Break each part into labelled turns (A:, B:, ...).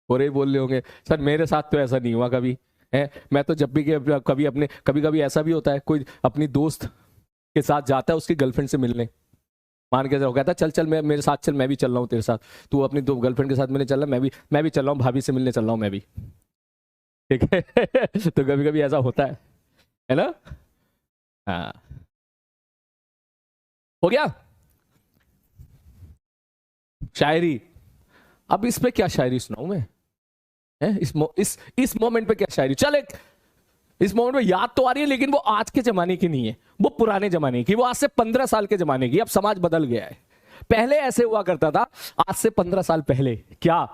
A: और ये बोल रहे होंगे सर मेरे साथ तो ऐसा नहीं हुआ कभी है। मैं तो जब भी कभी अपने कभी कभी ऐसा भी होता है कोई अपनी दोस्त के साथ जाता है उसकी गर्लफ्रेंड से मिलने, मान के चलो कहता है चल चल मैं मेरे साथ चल, मैं भी चल रहा हूँ तेरे साथ, तू अपनी दो गर्लफ्रेंड के साथ मिलने चल रहा, मैं भी चल रहा हूँ, भाभी से मिलने चल रहा हूँ मैं भी। ठीक है तो कभी कभी ऐसा होता है ना। हाँ हो गया शायरी। अब इस पे क्या शायरी सुनाऊं मैं, है इस मोमेंट पे क्या शायरी। चल एक इस मोमेंट में याद तो आ रही है लेकिन वो आज के जमाने की नहीं है, वो पुराने जमाने की, वो आज से 15 साल के जमाने की। अब समाज बदल गया है, पहले ऐसे हुआ करता था आज से 15 साल पहले क्या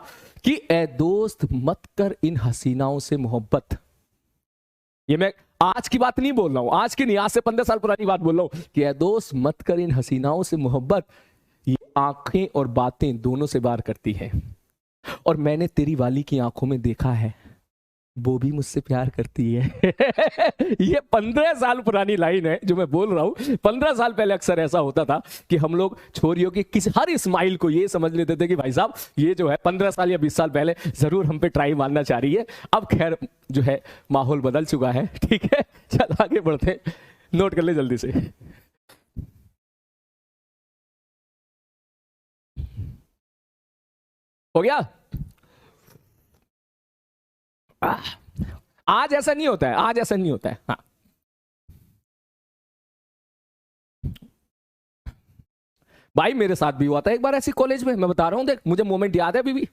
A: कि ए दोस्त मत कर इन हसीनाओं से मोहब्बत। ये मैं आज की बात नहीं बोल रहा हूं, आज की नहीं, आज से 15 साल पुरानी बात बोल रहा हूं कि ए दोस्त मत कर इन हसीनाओं से मोहब्बत, ये आंखें और बातें दोनों से बार करती हैं, और मैंने तेरी वाली की आंखों में देखा है वो भी मुझसे प्यार करती है ये 15 साल पुरानी लाइन है जो मैं बोल रहा हूं। 15 साल पहले अक्सर ऐसा होता था कि हम लोग छोरियों की किसी हर स्माइल को ये समझ लेते थे कि भाई साहब ये जो है 15 साल या 20 साल पहले जरूर हम पे ट्राई मारना चाह रही है। अब खैर जो है माहौल बदल चुका है, ठीक है चल आगे बढ़ते, नोट कर ले जल्दी से। हो गया। आज ऐसा नहीं होता है, आज ऐसा नहीं होता है। हाँ भाई मेरे साथ भी हुआ था एक बार ऐसी कॉलेज में, मैं बता रहा हूं देख मुझे मोमेंट याद है अभी भी।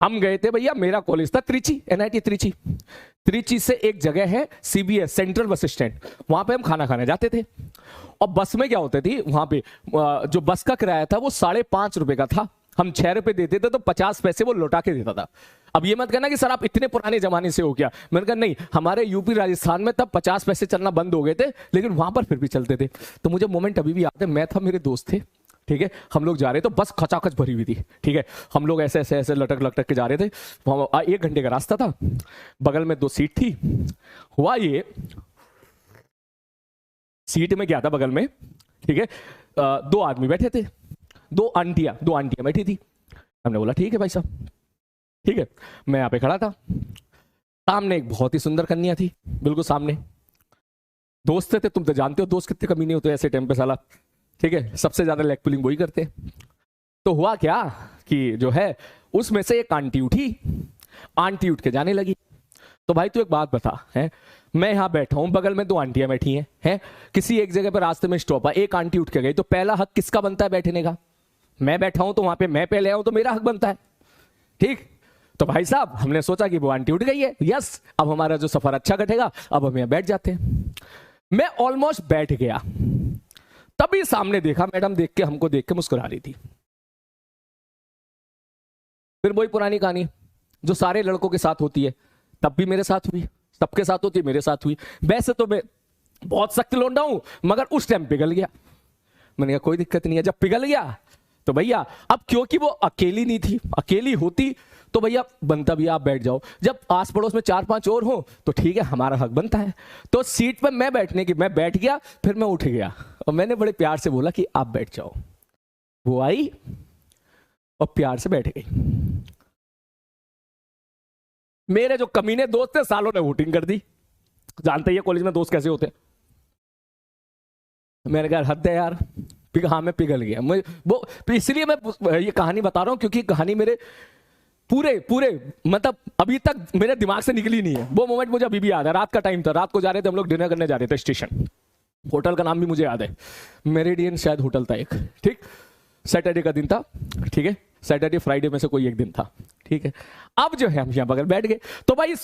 A: हम गए थे भैया, मेरा कॉलेज था त्रिची, एनआईटी त्रिची। त्रिची से एक जगह है सीबीएस सेंट्रल बस स्टैंड, वहां पे हम खाना खाने जाते थे। और बस में क्या होती थी वहां पे जो बस का किराया था वो 5.5 रुपए का था, हम 6 रुपए देते थे तो 50 पैसे वो लौटा के देता था। अब ये मत कहना कि सर आप इतने पुराने जमाने से हो क्या, मैंने कहा नहीं, हमारे यूपी राजस्थान में तब 50 पैसे चलना बंद हो गए थे लेकिन वहां पर फिर भी चलते थे। तो मुझे मोमेंट अभी भी याद है, मैं था मेरे दोस्त थे, ठीक है हम लोग जा रहे थे, बस खचाखच भरी हुई थी, ठीक है हम लोग ऐसे ऐसे ऐसे लटक लटक के जा रहे थे, वहां 1 घंटे का रास्ता था, बगल में 2 सीट थी। हुआ ये सीट में क्या था बगल में, ठीक है 2 आदमी बैठे थे, 2 आंटियां बैठी थी। हमने बोला ठीक है भाई साहब, ठीक है मैं यहाँ पे खड़ा था, सामने एक बहुत ही सुंदर कन्या थी, बिल्कुल सामने। दोस्त थे, तुम तो जानते हो दोस्त कितने कमीने होते हैं ऐसे टाइम पे साला, ठीक है सबसे ज्यादा लेग पुलिंग वही करते हैं। तो हुआ क्या कि जो है उसमें से एक आंटी उठी, आंटी उठ के जाने लगी। तो भाई तू एक बात बता, है मैं यहां बैठा हूं, बगल में 2 आंटियां बैठी हैं, किसी एक जगह पर रास्ते में स्टॉप है, एक आंटी उठ के गई, तो पहला हक किसका बनता है बैठने का? मैं बैठा हूं तो वहां पे मैं पहले आऊं तो मेरा हक बनता है, ठीक। तो भाई साहब हमने सोचा कि वो आंटी उठ गई है, यस अब हमारा जो सफर अच्छा कटेगा, अब हम यहां बैठ जाते हैं। मैं ऑलमोस्ट बैठ गया, तभी सामने देखा मैडम, देख के हमको देख के मुस्कुरा रही थी। फिर वही पुरानी कहानी जो सारे लड़कों के साथ होती है, तब भी मेरे साथ हुई, सबके साथ होती है, मेरे साथ हुई। वैसे तो मैं बहुत सख्त लौंडा हूं मगर उस टाइम पिघल गया। मैंने कहा कोई दिक्कत नहीं है, जब पिघल गया तो भैया अब क्योंकि वो अकेली नहीं थी, अकेली होती तो भैया बनता भी आप बैठ जाओ, जब आस पड़ोस में 4-5 और हो तो ठीक है हमारा हक बनता है। तो सीट पर मैं बैठने की, मैं बैठ गया, फिर मैं उठ गया और मैंने बड़े प्यार से बोला कि आप बैठ जाओ। वो आई और प्यार से बैठ गई। मेरे जो कमीने दोस्त थे सालों ने वोटिंग कर दी, जानते ही कॉलेज में दोस्त कैसे होते हैं। मैंने कहा हद है यार, हाँ मैं पिघल गया। मैं वो इसलिए मैं ये कहानी बता रहा हूं क्योंकि कहानी मेरे पूरे पूरे मतलब अभी तक मेरे दिमाग से निकली नहीं है। वो मोमेंट मुझे अभी भी याद है, रात का टाइम था, रात को जा रहे थे हम लोग, डिनर करने जा रहे थे स्टेशन, होटल का नाम भी मुझे याद है, मेरिडियन शायद होटल था एक, ठीक। सैटरडे का दिन था, ठीक है सैटरडे फ्राइडे में से कोई एक दिन था, ठीक है। अब जो है हम यहाँ बगल बैठ गए, तो भाई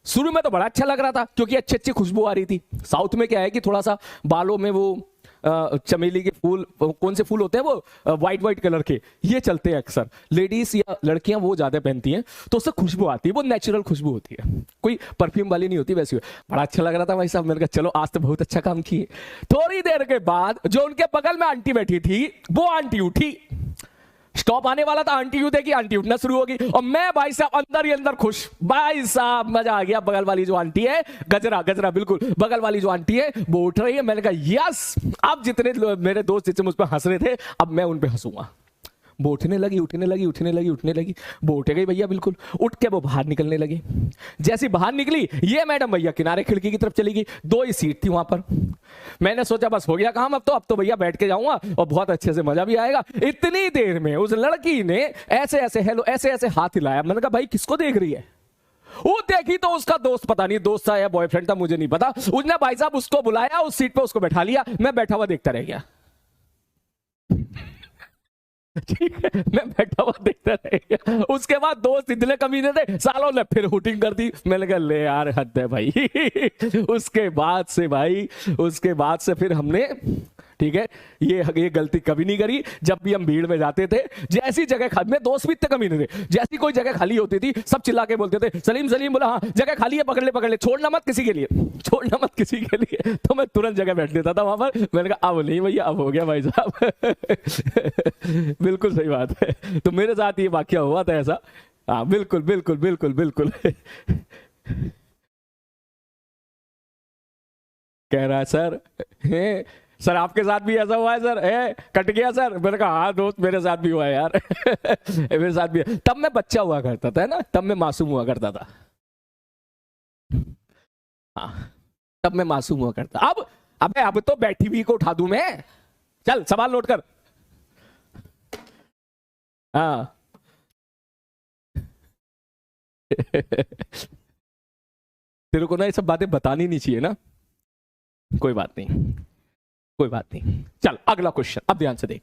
A: शुरू में तो बड़ा अच्छा लग रहा था क्योंकि अच्छी अच्छी खुशबू आ रही थी। साउथ में क्या है कि थोड़ा सा बालों में वो चमेली के फूल, कौन से फूल होते हैं वो व्हाइट व्हाइट कलर के, ये चलते हैं अक्सर, लेडीज या लड़कियां वो ज्यादा पहनती हैं, तो उससे खुशबू आती है, वो नेचुरल खुशबू होती है, कोई परफ्यूम वाली नहीं होती वैसी। बड़ा अच्छा लग रहा था भाई साहब, मैंने कहा चलो आज तो बहुत अच्छा काम किए। थोड़ी देर के बाद जो उनके बगल में आंटी बैठी थी वो आंटी उठी, स्टॉप आने वाला था, आंटी यू देखी, आंटी उठना शुरू होगी और मैं भाई साहब अंदर ही अंदर खुश, भाई साहब मजा आ गया। बगल वाली जो आंटी है, गजरा गजरा बिल्कुल, बगल वाली जो आंटी है वो उठ रही है। मैंने कहा यस, अब जितने मेरे दोस्त जितने मुझ पर हंस रहे थे अब मैं उन पे हंसूंगा। वो उठने लगी उठने लगी उठने लगी उठने लगी, वो उठ गई भैया बिल्कुल, उठ के वो बाहर निकलने लगी। जैसी बाहर निकली ये मैडम भैया किनारे खिड़की की तरफ चली गई, 2 ही सीट थी वहां पर। मैंने सोचा बस हो गया काम, अब तो भैया बैठ के जाऊंगा और बहुत अच्छे से मजा भी आएगा। इतनी देर में उस लड़की ने ऐसे ऐसे हेलो ऐसे ऐसे हाथ हिलाया। मैंने कहा भाई किसको देख रही है? वो देखी तो उसका दोस्त, पता नहीं दोस्त था या बॉयफ्रेंड था मुझे नहीं पता, उसने भाई साहब उसको बुलाया, उस सीट पे उसको बैठा लिया, मैं बैठा हुआ देखता रह गया। ठीक है, मैं बैठा हुआ देखता रह गया। उसके बाद दोस्त इतने कमीने थे, सालों ने फिर हुटिंग कर दी। मैंने कहा ले यार हद है भाई। उसके बाद से भाई, उसके बाद से फिर हमने, ठीक है, ये गलती कभी नहीं करी। जब भी हम भीड़ में जाते थे, जैसी जगह खाली, में दोस्त भी इतने कमीने थे, जैसी कोई जगह खाली होती थी सब चिल्ला के बोलते थे सलीम सलीम, बोला हाँ जगह खाली है, पकड़ ले, छोड़ना मत किसी के लिए, छोड़ना मत किसी के लिए। तो मैं तुरंत जगह बैठ लेता था वहां पर। मैंने कहा अब नहीं भैया, अब हो गया भाई साहब। बिल्कुल सही बात है, तो मेरे साथ ये वाकया हुआ था ऐसा। हाँ बिल्कुल बिल्कुल बिल्कुल बिल्कुल। कह रहा है सर, सर आपके साथ भी ऐसा हुआ है सर? कट गया सर? मैंने कहा हाँ दोस्त मेरे साथ भी हुआ है यार। मेरे साथ भी है। तब मैं बच्चा हुआ करता था ना, तब मैं मासूम हुआ करता था। हाँ तब मैं मासूम हुआ करता। अब अबे अब तो बैठी हुई को उठा दूं मैं। चल सवाल नोट कर। हाँ। तेरे को ना ये सब बातें बतानी नहीं चाहिए ना। कोई बात नहीं, कोई बात नहीं। चल अगला क्वेश्चन, अब ध्यान से देख।